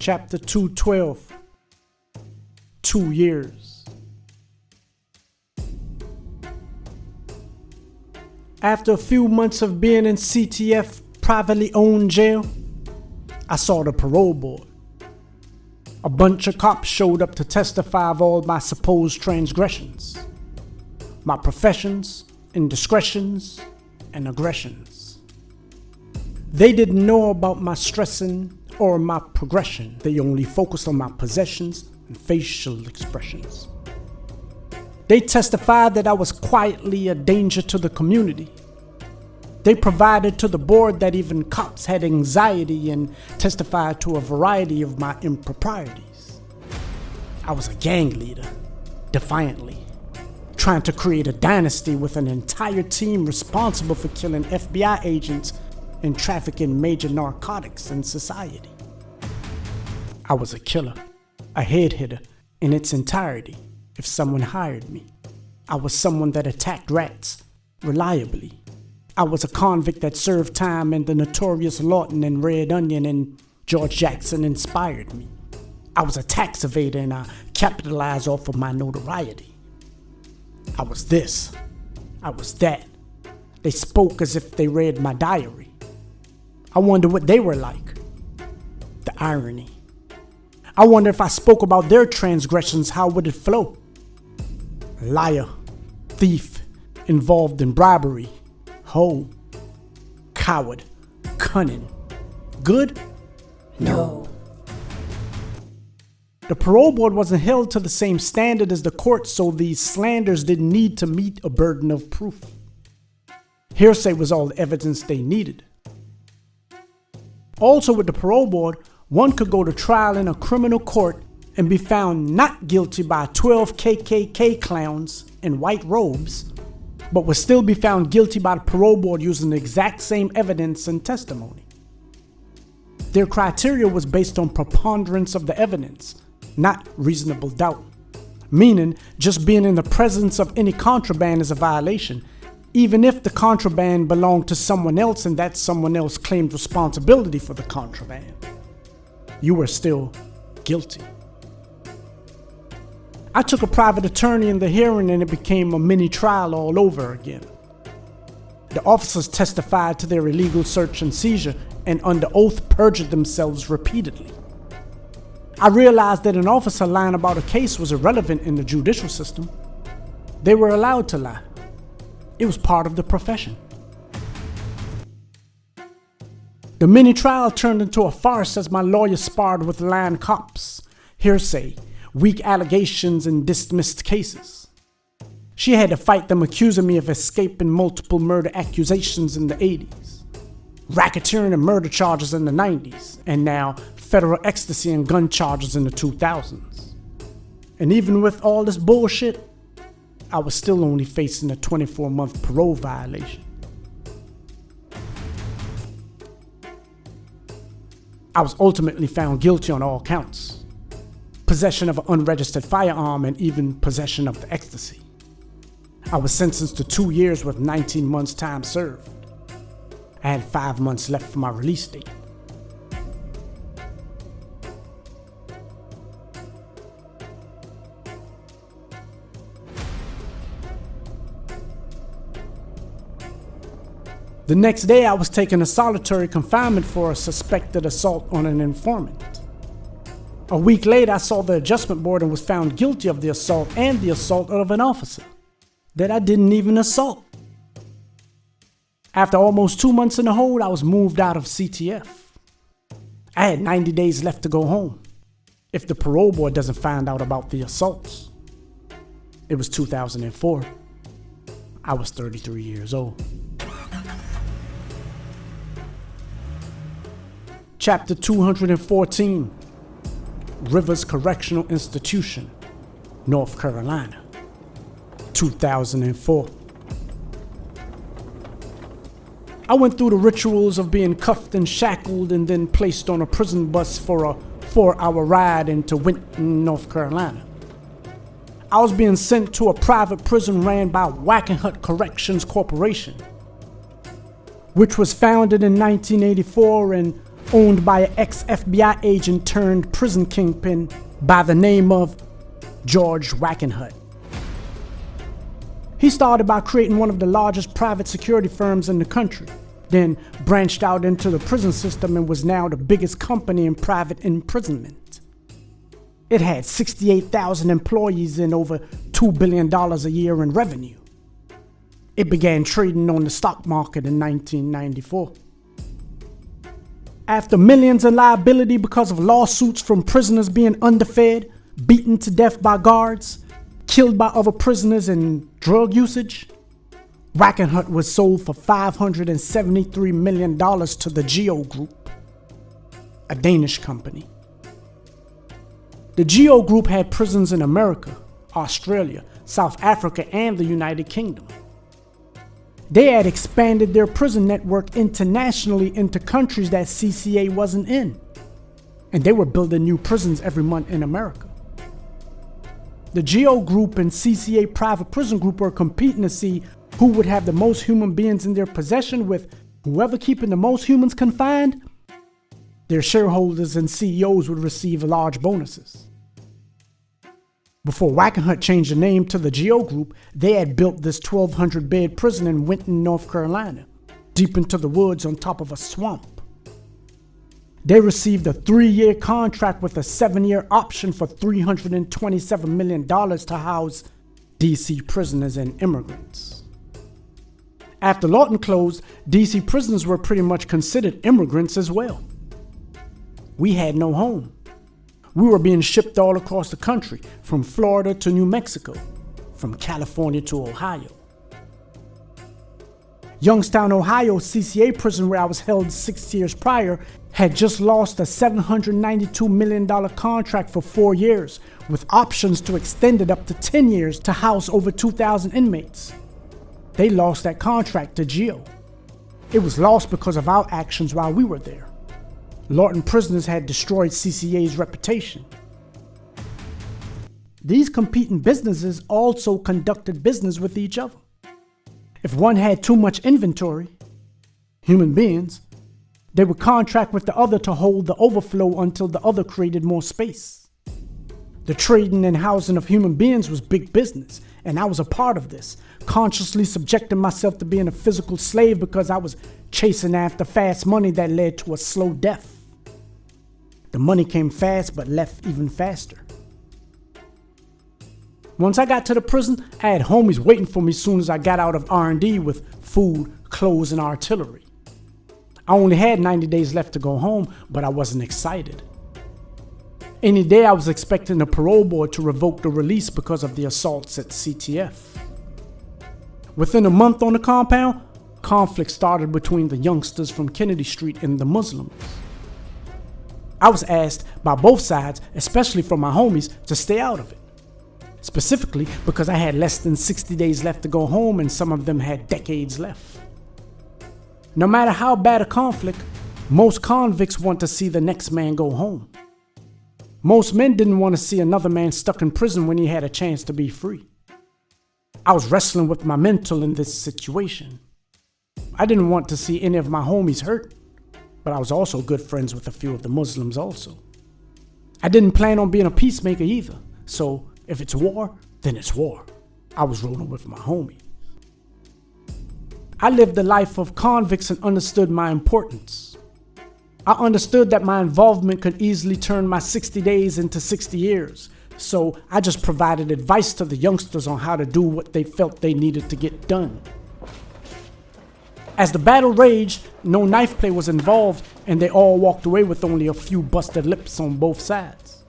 Chapter 212. 2 years. After a few months of being in CTF privately owned jail, I saw the parole board. A bunch of cops showed up to testify of all my supposed transgressions, my professions, indiscretions, and aggressions. They didn't know about my stressing or my progression. They only focused on my possessions and facial expressions. They testified that I was quietly a danger to the community. They provided to the board that even cops had anxiety and testified to a variety of my improprieties. I was a gang leader, defiantly, trying to create a dynasty with an entire team responsible for killing FBI agents and trafficking major narcotics in society. I was a killer, a head hitter in its entirety if someone hired me. I was someone that attacked rats reliably. I was a convict that served time in the notorious Lawton and Red Onion, and George Jackson inspired me. I was a tax evader and I capitalized off of my notoriety. I was this. I was that. They spoke as if they read my diary. I wonder what they were like. The irony. I wonder if I spoke about their transgressions, how would it flow? Liar, thief, involved in bribery, hoe, coward, cunning. Good? No. The parole board wasn't held to the same standard as the court, so these slanders didn't need to meet a burden of proof. Hearsay was all the evidence they needed. Also, with the parole board, one could go to trial in a criminal court and be found not guilty by 12 KKK clowns in white robes, but would still be found guilty by the parole board using the exact same evidence and testimony. Their criteria was based on preponderance of the evidence, not reasonable doubt, meaning just being in the presence of any contraband is a violation, even if the contraband belonged to someone else and that someone else claimed responsibility for the contraband. You were still guilty. I took a private attorney in the hearing and it became a mini trial all over again. The officers testified to their illegal search and seizure and under oath perjured themselves repeatedly. I realized that an officer lying about a case was irrelevant in the judicial system. They were allowed to lie. It was part of the profession. The mini trial turned into a farce as my lawyer sparred with lying cops, hearsay, weak allegations, and dismissed cases. She had to fight them accusing me of escaping multiple murder accusations in the 80s, racketeering and murder charges in the 90s, and now federal ecstasy and gun charges in the 2000s. And even with all this bullshit, I was still only facing a 24-month parole violation. I was ultimately found guilty on all counts: possession of an unregistered firearm and even possession of the ecstasy. I was sentenced to 2 years with 19 months time served. I had 5 months left for my release date. The next day, I was taken to solitary confinement for a suspected assault on an informant. A week later, I saw the adjustment board and was found guilty of the assault and the assault of an officer that I didn't even assault. After almost 2 months in the hold, I was moved out of CTF. I had 90 days left to go home if the parole board doesn't find out about the assaults. It was 2004. I was 33 years old. Chapter 214, Rivers Correctional Institution, North Carolina, 2004. I went through the rituals of being cuffed and shackled and then placed on a prison bus for a 4-hour ride into Winton, North Carolina. I was being sent to a private prison ran by Wackenhut Corrections Corporation, which was founded in 1984 and owned by an ex-FBI agent turned prison kingpin by the name of George Wackenhut. He started by creating one of the largest private security firms in the country, then branched out into the prison system and was now the biggest company in private imprisonment. It had 68,000 employees and over $2 billion a year in revenue. It began trading on the stock market in 1994. After millions in liability because of lawsuits from prisoners being underfed, beaten to death by guards, killed by other prisoners, and drug usage, Wackenhut was sold for $573 million to the Geo Group, a Danish company. The Geo Group had prisons in America, Australia, South Africa, and the United Kingdom. They had expanded their prison network internationally into countries that CCA wasn't in, and they were building new prisons every month in America. The Geo Group and CCA Private Prison Group were competing to see who would have the most human beings in their possession, with whoever keeping the most humans confined, their shareholders and CEOs would receive large bonuses. Before Wackenhut changed the name to the Geo Group, they had built this 1,200-bed prison in Winton, North Carolina, deep into the woods on top of a swamp. They received a 3-year contract with a 7-year option for $327 million to house DC prisoners and immigrants. After Lawton closed, DC prisoners were pretty much considered immigrants as well. We had no home. We were being shipped all across the country, from Florida to New Mexico, from California to Ohio. Youngstown, Ohio CCA prison, where I was held 6 years prior, had just lost a $792 million contract for 4 years, with options to extend it up to 10 years to house over 2,000 inmates. They lost that contract to Geo. It was lost because of our actions while we were there. Lawton prisoners had destroyed CCA's reputation. These competing businesses also conducted business with each other. If one had too much inventory, human beings, they would contract with the other to hold the overflow until the other created more space. The trading and housing of human beings was big business, and I was a part of this, consciously subjecting myself to being a physical slave because I was chasing after fast money that led to a slow death. The money came fast but left even faster. Once I got to the prison, I had homies waiting for me as soon as I got out of R&D with food, clothes, and artillery. I only had 90 days left to go home, but I wasn't excited. Any day I was expecting the parole board to revoke the release because of the assaults at CTF. Within a month on the compound, conflict started between the youngsters from Kennedy Street and the Muslims. I was asked by both sides, especially from my homies, to stay out of it. Specifically because I had less than 60 days left to go home and some of them had decades left. No matter how bad a conflict, most convicts want to see the next man go home. Most men didn't want to see another man stuck in prison when he had a chance to be free. I was wrestling with my mental in this situation. I didn't want to see any of my homies hurt, but I was also good friends with a few of the Muslims also. I didn't plan on being a peacemaker either, so if it's war, then it's war. I was rolling with my homies. I lived the life of convicts and understood my importance. I understood that my involvement could easily turn my 60 days into 60 years, so I just provided advice to the youngsters on how to do what they felt they needed to get done. As the battle raged, no knife play was involved, and they all walked away with only a few busted lips on both sides.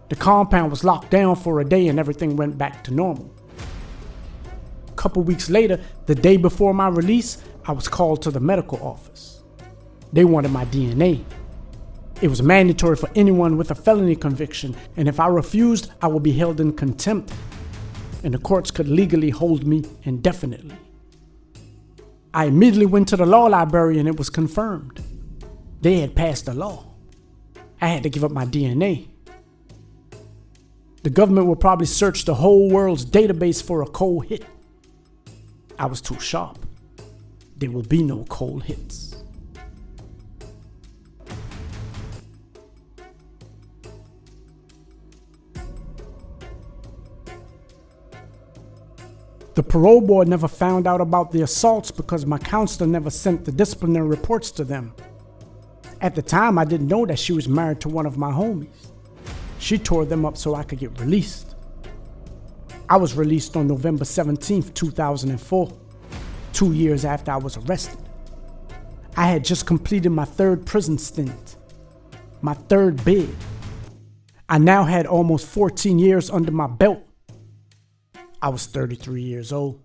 The compound was locked down for a day and everything went back to normal. A couple weeks later, the day before my release, I was called to the medical office. They wanted my DNA. It was mandatory for anyone with a felony conviction, and if I refused, I would be held in contempt, and the courts could legally hold me indefinitely. I immediately went to the law library and it was confirmed. They had passed a law. I had to give up my DNA. The government will probably search the whole world's database for a cold hit. I was too sharp. There will be no cold hits. The parole board never found out about the assaults because my counselor never sent the disciplinary reports to them. At the time, I didn't know that she was married to one of my homies. She tore them up so I could get released. I was released on November 17th, 2004, 2 years after I was arrested. I had just completed my 3rd prison stint, my 3rd bid. I now had almost 14 years under my belt. I was 33 years old.